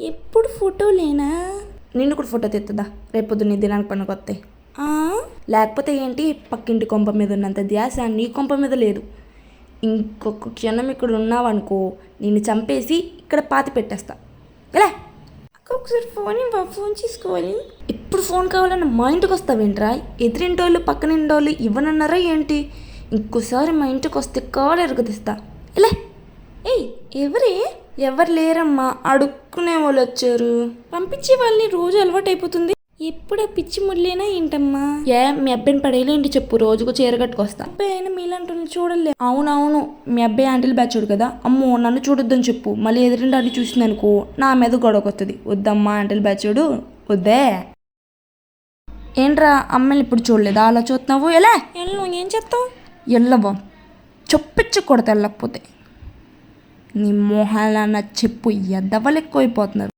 ఎప్పుడు ఫోటోలేనా? నిన్ను కూడా ఫోటో తెస్తుందా రేపొద్దు నీ దినానికి పనికొస్తాయి. లేకపోతే ఏంటి, పక్కింటి కొంప మీద ఉన్నంత ధ్యాస నీ కొంప మీద లేదు. ఇంకొక క్షణం ఇక్కడ ఉన్నావనుకో నిన్ను చంపేసి ఇక్కడ పాతి పెట్టేస్తా. ఎలా ఒకసారి ఫోన్ చేసుకోవాలి. ఇప్పుడు ఫోన్ కావాలన్న మా ఇంటికి వస్తావేంట్రా? ఎదురింటోళ్ళు పక్కనింటోళ్ళు ఇవ్వనన్నారా ఏంటి? ఇంకోసారి మా ఇంటికి వస్తే కాలు ఎరగదీస్తా. ఎలా ఏయ్ ఎవరే? ఎవరు లేరమ్మా, అడుక్కునే వాళ్ళు వచ్చారు. పంపించే వాళ్ళని రోజు అలవాటు అయిపోతుంది. ఎప్పుడే పిచ్చి ముళ్ళేనా ఏంటమ్మా? మీ అబ్బాయిని పడేలేంటి చెప్పు, రోజుకు చీర కట్టుకొస్తా. అబ్బాయి అయినా మీలాంటి చూడలే. అవునవును, మీ అబ్బాయి ఆంటీలు బ్యాచోడు కదా. అమ్మో నన్ను చూడొద్దని చెప్పు, మళ్ళీ ఎదురింటి ఆంటీ చూసిందనుకో నా మీద గొడవకు వస్తుంది. వద్దమ్మా ఆంటీలు బ్యాచోడు వద్దే. ఏంట్రా అమ్మాయిని ఇప్పుడు చూడలేదా, అలా చూస్తున్నావు? ఎలా ఏం చేస్తావు? ఎల్లవా చొప్పించి కొడతా వెళ్ళకపోతే. నీ మొహాలన్న చెప్పు ఎద్దవలు ఎక్కువైపోతున్నారు.